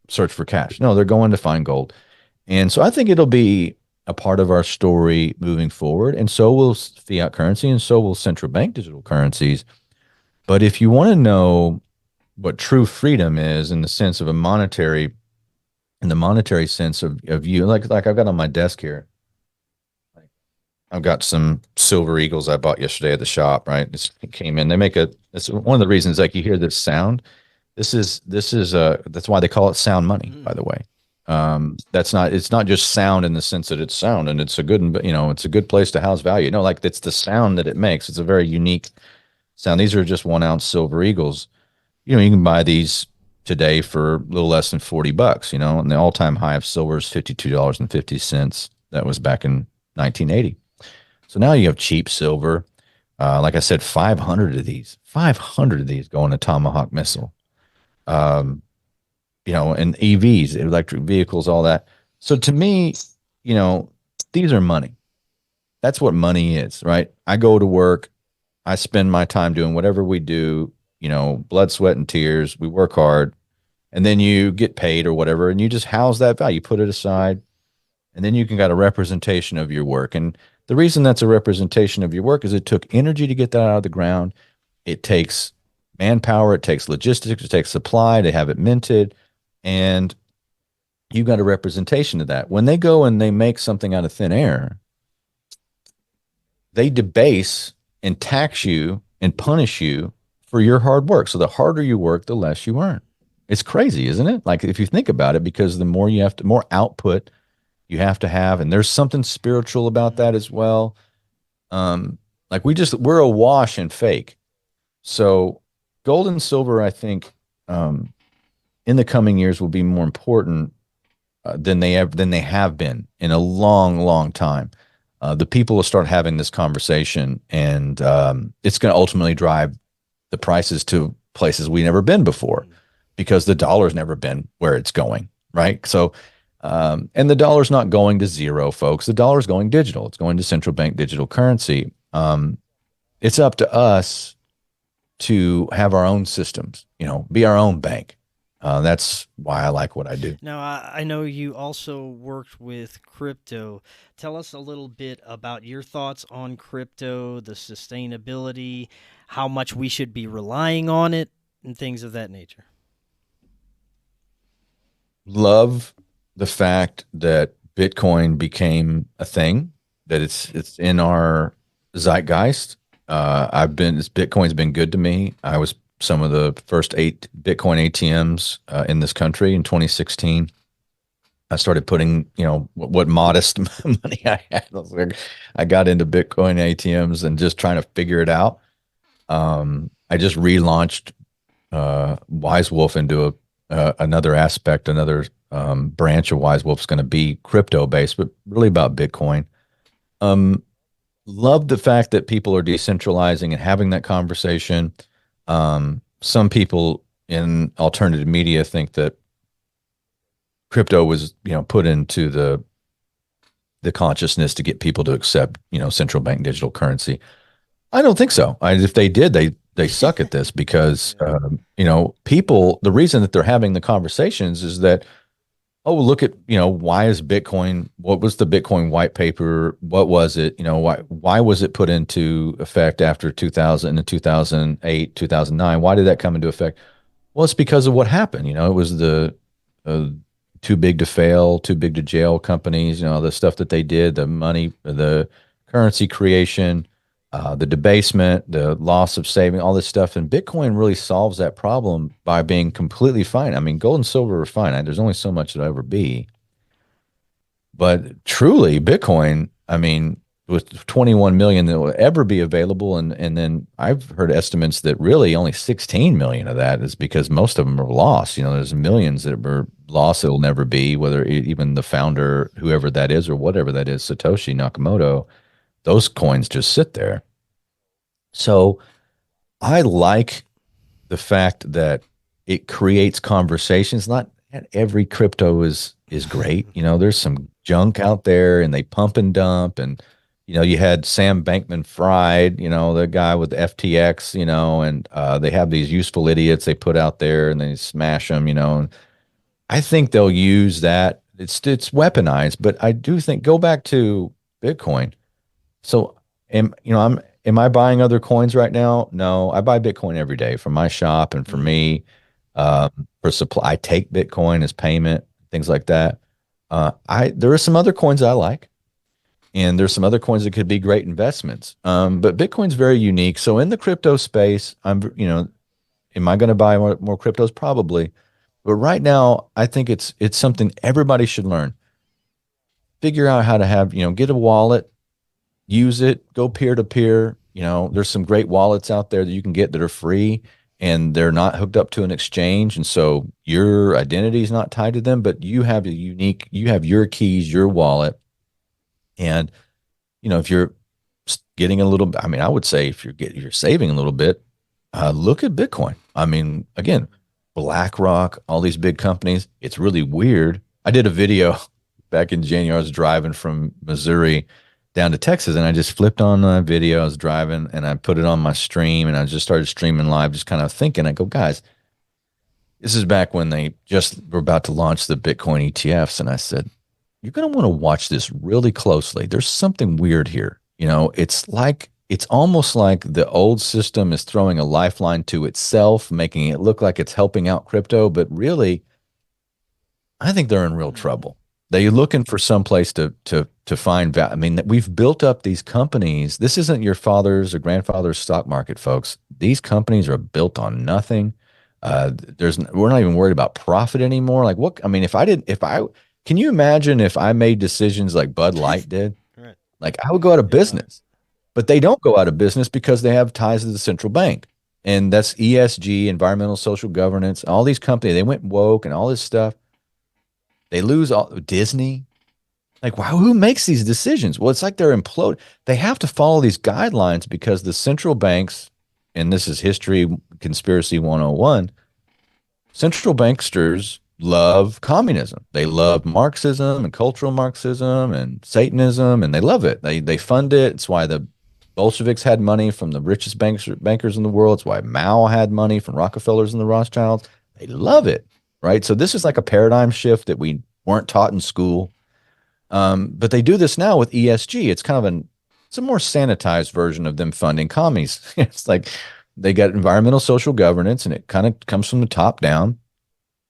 cash. No, they're going to find gold. And so I think it'll be a part of our story moving forward. And so will fiat currency, and so will central bank digital currencies. But if you want to know what true freedom is in the sense of in the monetary sense of you, like I've got on my desk here, I've got some silver eagles I bought yesterday at the shop, right? It came in. It's one of the reasons, like, you hear this sound. This is that's why they call it sound money, by the way. It's not just sound in the sense that it's sound and it's a good place to house value. No, like, it's the sound that it makes. It's a very unique sound. These are just 1 ounce silver eagles. You can buy these today for a little less than $40, and the all-time high of silver is $52.50. That was back in 1980. So now you have cheap silver. Like I said, 500 of these go in a Tomahawk missile. And EVs, electric vehicles, all that. So to me, these are money. That's what money is, right? I go to work. I spend my time doing whatever we do, blood, sweat, and tears. We work hard, and then you get paid or whatever, and you just house that value, you put it aside, and then you can got a representation of your work. And the reason that's a representation of your work is it took energy to get that out of the ground. It takes manpower, it takes logistics, it takes supply to have it minted, and you got a representation of that. When they go and they make something out of thin air, they debase and tax you and punish you for your hard work. So the harder you work, the less you earn. It's crazy, isn't it? Like, if you think about it, because the more more output you have to have, and there's something spiritual about that as well. We're awash in fake. So gold and silver, I think, in the coming years will be more important than they have been in a long, long time. The people will start having this conversation, and it's going to ultimately drive the prices to places we've never been before, because the dollar's never been where it's going, right? So, and the dollar's not going to zero, folks. The dollar's going digital. It's going to central bank digital currency. It's up to us to have our own systems, be our own bank. That's why I like what I do. Now, I know you also worked with crypto. Tell us a little bit about your thoughts on crypto, the sustainability, how much we should be relying on it, and things of that nature. Love the fact that Bitcoin became a thing, that it's in our zeitgeist. Bitcoin's been good to me. I was some of the first 8 Bitcoin ATMs in this country in 2016. I started putting, what modest money I had. I got into Bitcoin ATMs and just trying to figure it out. I just relaunched Wise Wolf into another aspect, another branch of Wise Wolf is going to be crypto based, but really about Bitcoin. Love the fact that people are decentralizing and having that conversation. Some people in alternative media think that crypto was, put into the consciousness to get people to accept, central bank digital currency. I don't think so. If they did, they suck at this because, Yeah. people, the reason that they're having the conversations is that, oh, look at, why is Bitcoin, what was the Bitcoin white paper? What was it? Why was it put into effect after 2000 and 2008, 2009? Why did that come into effect? Well, it's because of what happened. It was the uh, too big to fail, too big to jail companies, the stuff that they did, the money, the currency creation, the debasement, the loss of saving, all this stuff. And Bitcoin really solves that problem by being completely fine. I mean, gold and silver are fine. There's only so much it'll ever be. But truly, Bitcoin, I mean, with 21 million that will ever be available, and then I've heard estimates that really only 16 million of that is because most of them are lost. There's millions that were lost that'll never be, whether even the founder, whoever that is, or whatever that is, Satoshi Nakamoto, those coins just sit there. So I like the fact that it creates conversations. Not every crypto is great. There's some junk out there and they pump and dump. And, you had Sam Bankman-Fried, the guy with the FTX, and they have these useful idiots they put out there and they smash them, and I think they'll use that. It's weaponized, but I do think, go back to Bitcoin. So am I buying other coins right now? No, I buy Bitcoin every day for my shop and for me, for supply. I take Bitcoin as payment, things like that. There are some other coins I like, and there's some other coins that could be great investments. But Bitcoin's very unique. So in the crypto space, am I going to buy more cryptos? Probably. But right now, I think it's something everybody should learn. Figure out how to have, get a wallet, use it, go peer to peer. There's some great wallets out there that you can get that are free and they're not hooked up to an exchange. And so your identity is not tied to them, but you have you have your keys, your wallet. And, if you're getting a little, I mean, I would say if you're saving a little bit, look at Bitcoin. I mean, again, BlackRock, all these big companies, it's really weird. I did a video back in January. I was driving from Missouri down to Texas, and I just flipped on a video. I was driving and I put it on my stream, and I just started streaming live, just kind of thinking. I go, guys, this is back when they just were about to launch the Bitcoin ETFs. And I said, you're going to want to watch this really closely. There's something weird here. It's almost like the old system is throwing a lifeline to itself, making it look like it's helping out crypto. But really, I think they're in real trouble. They're looking for some place to find value. I mean, we've built up these companies. This isn't your father's or grandfather's stock market, folks. These companies are built on nothing. We're not even worried about profit anymore. Like what? I mean, can you imagine if I made decisions like Bud Light did? Right. Like I would go out of business, but they don't go out of business because they have ties to the central bank. And that's ESG, environmental social governance, all these companies, they went woke and all this stuff. They lose all Disney. Like, wow, who makes these decisions? Well, it's like they're imploding. They have to follow these guidelines because the central banks, and this is history, conspiracy 101, central banksters love communism. They love Marxism and cultural Marxism and Satanism, and they love it. They fund it. It's why the Bolsheviks had money from the richest bankers in the world. It's why Mao had money from Rockefellers and the Rothschilds. They love it, right? So this is like a paradigm shift that we weren't taught in school. But they do this now with ESG. It's kind of it's a more sanitized version of them funding commies. It's like they got environmental social governance, and it kind of comes from the top down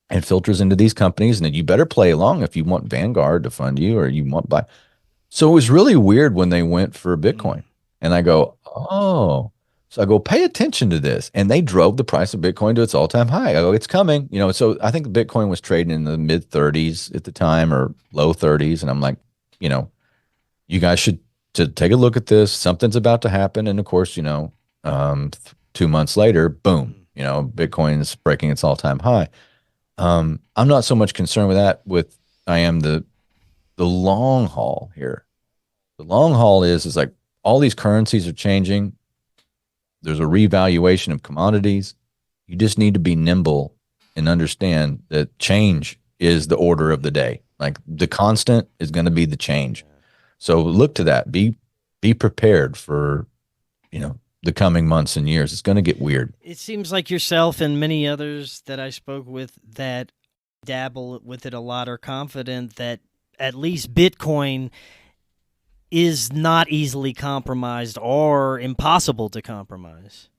and filters into these companies. And then you better play along if you want Vanguard to fund you or you want buy. So it was really weird when they went for Bitcoin. And I go, oh, so I go, pay attention to this. And they drove the price of Bitcoin to its all-time high. I go, it's coming. So I think Bitcoin was trading in the mid 30s at the time or low 30s. And I'm like, you guys should take a look at this. Something's about to happen. And of course, 2 months later, boom, Bitcoin is breaking its all-time high. I'm not so much concerned with that. I am the long haul here. The long haul is like all these currencies are changing. There's a revaluation of commodities. You just need to be nimble and understand that change is the order of the day. Like the constant is going to be the change. So look to that. Be prepared for, the coming months and years. It's going to get weird. It seems like yourself and many others that I spoke with that dabble with it a lot are confident that at least Bitcoin is not easily compromised or impossible to compromise.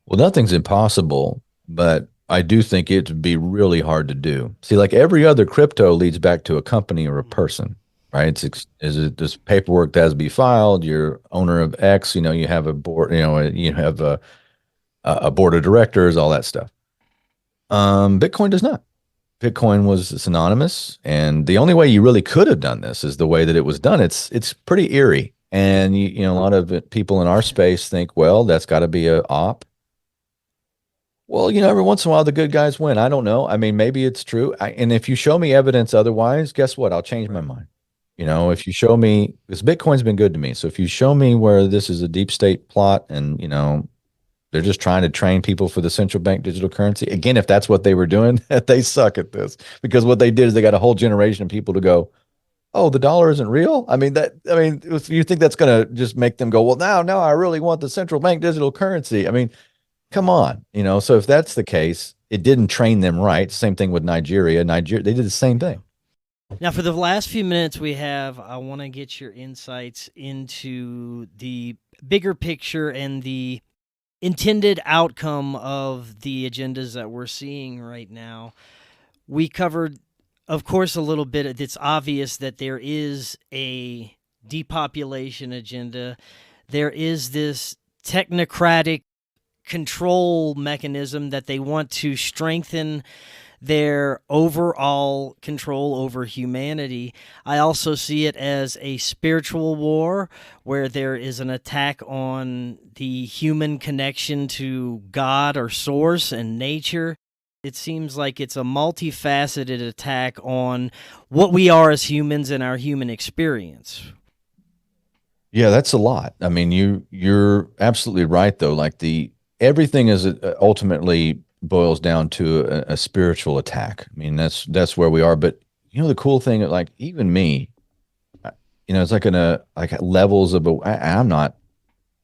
Well, nothing's impossible, but I do think it'd be really hard to do. See, like every other crypto leads back to a company or a person, right? Is it this paperwork that has to be filed? You're owner of X, you have a board, you have a board of directors, all that stuff. Bitcoin does not. Bitcoin was synonymous, and the only way you really could have done this is the way that it was done. It's pretty eerie, and a lot of people in our space think, well, that's got to be a op. Well, every once in a while the good guys win. I don't know. I mean, maybe it's true. And if you show me evidence otherwise, guess what? I'll change my mind. If you show me, because Bitcoin's been good to me. So if you show me where this is a deep state plot and, they're just trying to train people for the central bank digital currency. Again, if that's what they were doing, they suck at this, because what they did is they got a whole generation of people to go, oh, the dollar isn't real. If you think that's going to just make them go, well, now I really want the central bank digital currency. I mean, come on, so if that's the case, it didn't train them right. Same thing with Nigeria. They did the same thing. Now, for the last few minutes we have, I want to get your insights into the bigger picture and the intended outcome of the agendas that we're seeing right now. We covered, of course, a little bit. It's obvious that there is a depopulation agenda. There is this technocratic control mechanism that they want to strengthen their overall control over humanity. I also see it as a spiritual war where there is an attack on the human connection to God or source and nature. It seems like it's a multifaceted attack on what we are as humans and our human experience. Yeah, that's a lot. I mean, you're absolutely right though. Like everything is ultimately boils down to a spiritual attack. I mean, that's where we are. But the cool thing, like even me, it's like levels of. I'm not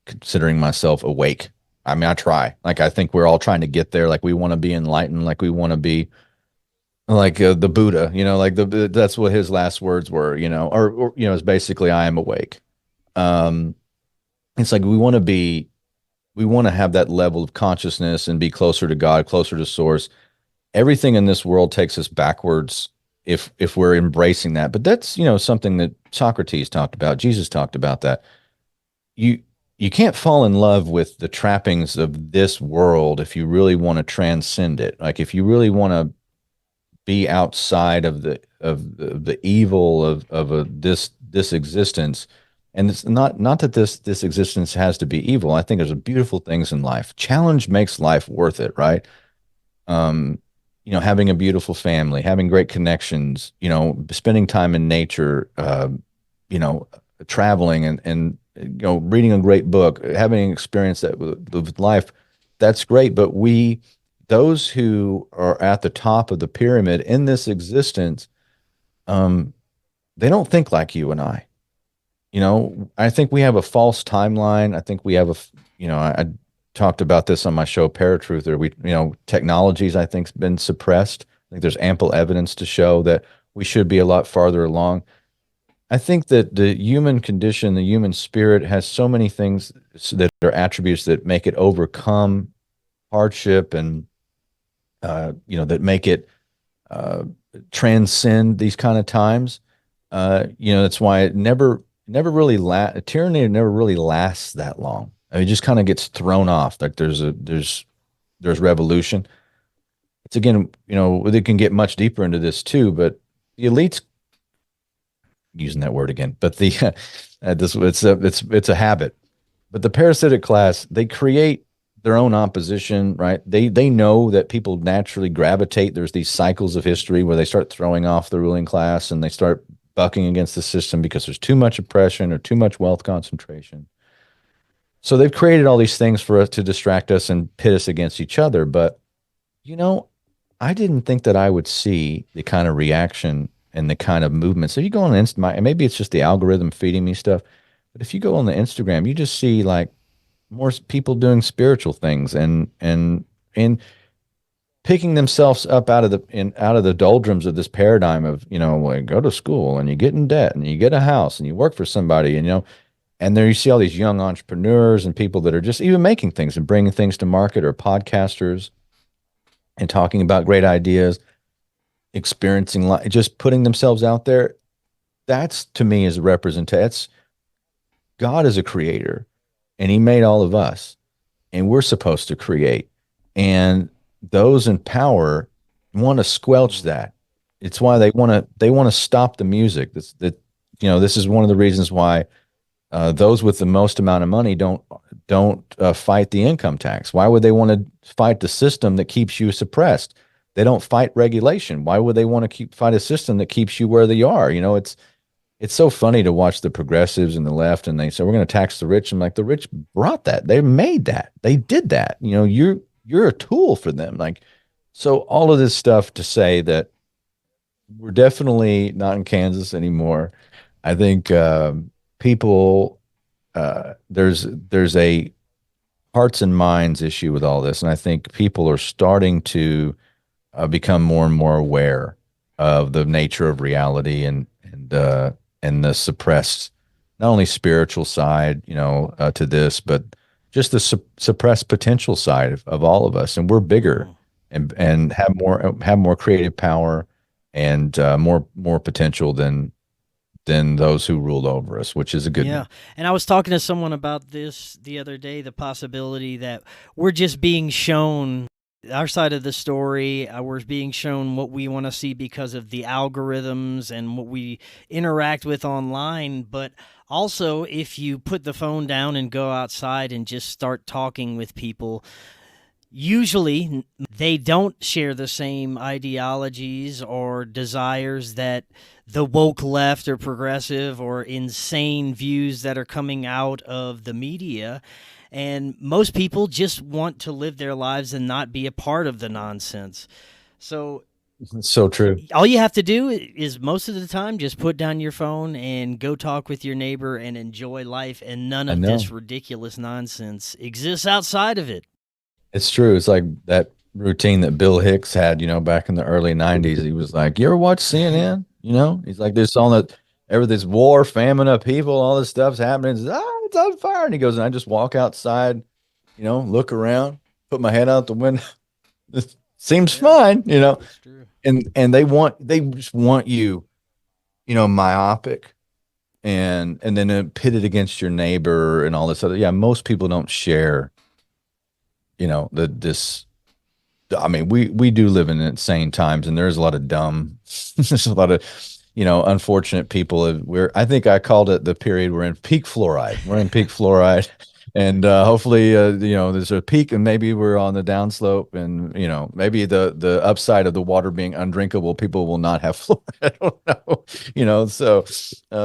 considering myself awake. I mean, I try. Like I think we're all trying to get there. Like we want to be enlightened. Like we want to be like the Buddha. That's what his last words were. Or it's basically I am awake. It's like we want to have that level of consciousness and be closer to God, closer to source. Everything in this world takes us backwards if we're embracing that. But that's, something that Socrates talked about. Jesus talked about that. You can't fall in love with the trappings of this world if you really want to transcend it. Like if you really want to be outside of the evil of this existence. And it's not that this existence has to be evil. I think there's beautiful things in life. Challenge makes life worth it, right? Having a beautiful family, having great connections, spending time in nature, traveling and reading a great book, having an experience that with life, that's great. But those who are at the top of the pyramid in this existence, they don't think like you and I. I think we have a false timeline. I think we have I talked about this on my show, Paratruther. Technologies, I think, has been suppressed. I think there's ample evidence to show that we should be a lot farther along. I think that the human condition, the human spirit has so many things that are attributes that make it overcome hardship and, that make it transcend these kind of times. That's why it never really tyranny never really lasts that long. I mean, it just kind of gets thrown off. Like there's revolution. It's again, they can get much deeper into this too, but the elites, using that word again, but it's a habit. But the parasitic class, they create their own opposition, right? They know that people naturally gravitate. There's these cycles of history where they start throwing off the ruling class and they start bucking against the system because there's too much oppression or too much wealth concentration. So they've created all these things for us to distract us and pit us against each other. But, I didn't think that I would see the kind of reaction and the kind of movement. So you go on Insta, maybe it's just the algorithm feeding me stuff, But if you go on the Instagram, you just see like more people doing spiritual things and picking themselves up out of the doldrums of this paradigm of, like, go to school and you get in debt and you get a house and you work for somebody, and and there you see all these young entrepreneurs and people that are just even making things and bringing things to market, or podcasters and talking about great ideas, experiencing life, just putting themselves out there. That's, to me, is a representation. That's God is a creator, and He made all of us, and we're supposed to create. And those in power want to squelch that. It's why they want to stop the music. This is one of the reasons why those with the most amount of money don't fight the income tax. Why would they want to fight the system that keeps you suppressed? They don't fight regulation. Why would they want to fight a system that keeps you where they are? It's so funny to watch the progressives and the left, and they say we're going to tax the rich. I'm like, the rich brought that. They made that. They did that. You're a tool for them. Like, so all of this stuff to say that we're definitely not in Kansas anymore. I think people there's a hearts and minds issue with all this, and I think people are starting to become more and more aware of the nature of reality and the suppressed, not only spiritual side, to this, but just the suppressed potential side of all of us. And we're bigger and have more creative power and more potential than those who ruled over us, which is a good Yeah. news. And I was talking to someone about this the other day, the possibility that we're just being shown our side of the story. We're being shown what we want to see because of the algorithms and what we interact with online. But also, if you put the phone down and go outside and just start talking with people, usually they don't share the same ideologies or desires that the woke left or progressive or insane views that are coming out of the media. And most people just want to live their lives and not be a part of the nonsense. So It's so true. all you have to do is most of the time just put down your phone and go talk with your neighbor and enjoy life, and none I of know. this ridiculous nonsense exists outside of it. It's true. It's like that routine that Bill Hicks had, back in the early 90s. He was like, you ever watch CNN? He's like, there's all that, everything's war, famine, upheaval, all this stuff's happening. It's on fire. And he goes, and I just walk outside, look around, put my head out the window. It seems fine, That's true. and they just want you, myopic and then pitted against your neighbor and all this other. Yeah, most people don't share, this. I mean, we do live in insane times, and there's a lot of dumb, there's a lot of, unfortunate people. I think I called it the period we're in peak fluoride. We're in peak fluoride, and hopefully, there's a peak, and maybe we're on the downslope, and maybe the upside of the water being undrinkable, people will not have fluoride. I don't know, So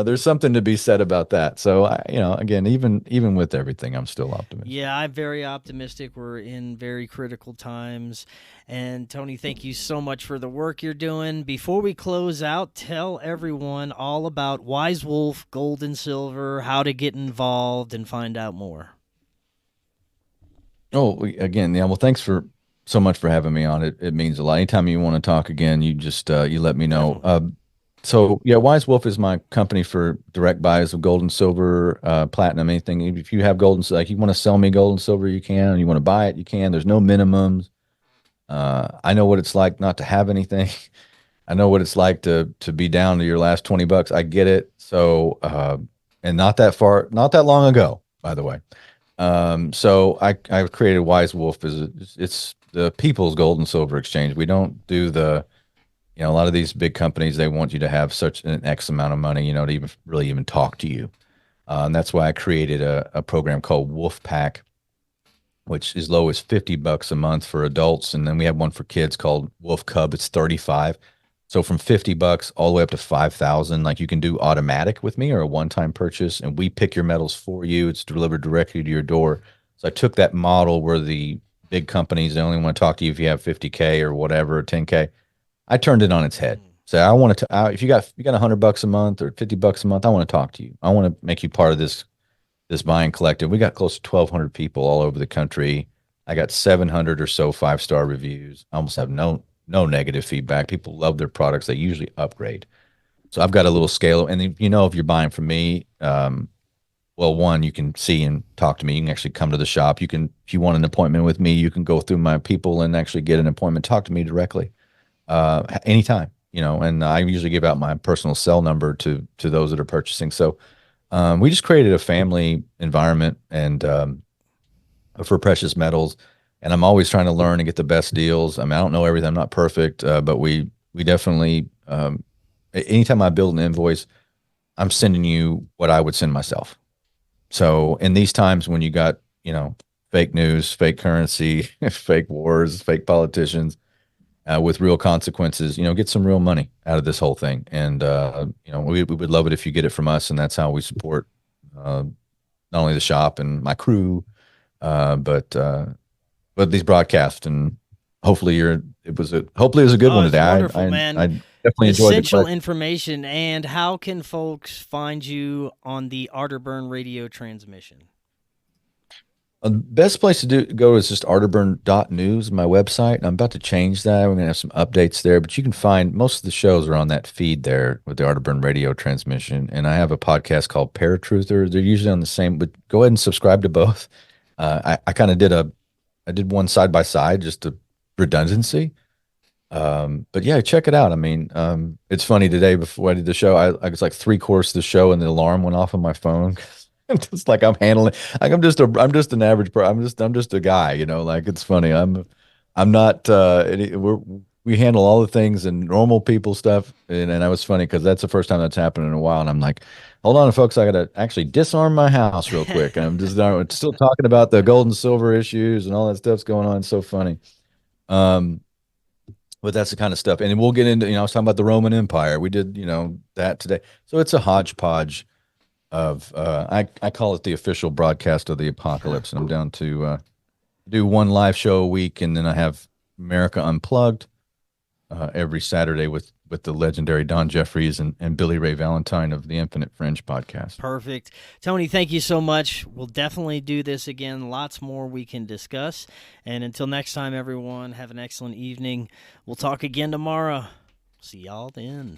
there's something to be said about that. So again, even with everything, I'm still optimistic. Yeah, I'm very optimistic. We're in very critical times. And Tony, thank you so much for the work you're doing. Before we close out, tell everyone all about Wise Wolf, Gold and Silver, how to get involved and find out more. Oh, again, yeah. Well, thanks for so much for having me on. It means a lot. Anytime you want to talk again, you just you let me know. Definitely. So yeah, Wise Wolf is my company for direct buys of gold and silver, platinum, anything. If you have gold and like you want to sell me gold and silver, you can. You want to buy it, you can. There's no minimums. I know what it's like not to have anything. I know what it's like to be down to your last 20 bucks. I get it. So and not that long ago, by the way. So I've created Wise Wolf it's the people's gold and silver exchange. We don't do a lot of these big companies, they want you to have such an X amount of money, to even really even talk to you. And that's why I created a program called Wolf Pack, which is low as 50 bucks a month for adults. And then we have one for kids called Wolf Cub. It's 35. So from 50 bucks all the way up to 5,000, like you can do automatic with me or a one-time purchase, and we pick your metals for you. It's delivered directly to your door. So I took that model where the big companies, they only want to talk to you if you have 50K or whatever, or 10K. I turned it on its head. So I want to, if you got $100 a month or 50 bucks a month, I want to talk to you. I want to make you part of this this buying collective. We got close to 1,200 people all over the country. I got 700 or so 5-star reviews. I almost have no negative feedback. People love their products. They usually upgrade. So I've got a little scale, and if you're buying from me, well, one, you can see and talk to me. You can actually come to the shop. You can, if you want an appointment with me, you can go through my people and actually get an appointment. Talk to me directly, anytime. And I usually give out my personal cell number to those that are purchasing. So we just created a family environment and for precious metals, and I'm always trying to learn and get the best deals. I mean, I don't know everything. I'm not perfect, but we definitely. Anytime I build an invoice, I'm sending you what I would send myself. So in these times when you got, fake news, fake currency, fake wars, fake politicians, with real consequences, get some real money out of this whole thing. And, we would love it if you get it from us. And that's how we support, not only the shop and my crew, but these broadcasts. And hopefully it was a good one today. Wonderful, man. I definitely enjoyed essential information. And how can folks find you on the Arterburn radio transmission? The best place to go is just arterburn.news, my website. I'm about to change that. We're going to have some updates there, but you can find most of the shows are on that feed there with the Arterburn radio transmission. And I have a podcast called Paratruther. They're usually on the same, but go ahead and subscribe to both. I kind of did one side by side just to redundancy. But yeah, check it out. I mean, it's funny today before I did the show, I was like 3/4 of the show and the alarm went off on my phone. It's like I'm handling, like I'm just an average person. I'm just a guy, like it's funny. I'm not, we handle all the things and normal people stuff. And that was funny because that's the first time that's happened in a while. And I'm like, hold on, folks, I got to actually disarm my house real quick. And I'm still talking about the gold and silver issues and all that stuff's going on. It's so funny. But that's the kind of stuff. And we'll get into, I was talking about the Roman Empire. We did, that today. So it's a hodgepodge of, I call it the official broadcast of the apocalypse. And I'm down to do one live show a week. And then I have America Unplugged every Saturday with the legendary Don Jeffries and Billy Ray Valentine of the Infinite Fringe podcast. Perfect. Tony, thank you so much. We'll definitely do this again. Lots more we can discuss. And until next time, everyone, have an excellent evening. We'll talk again tomorrow. See y'all then.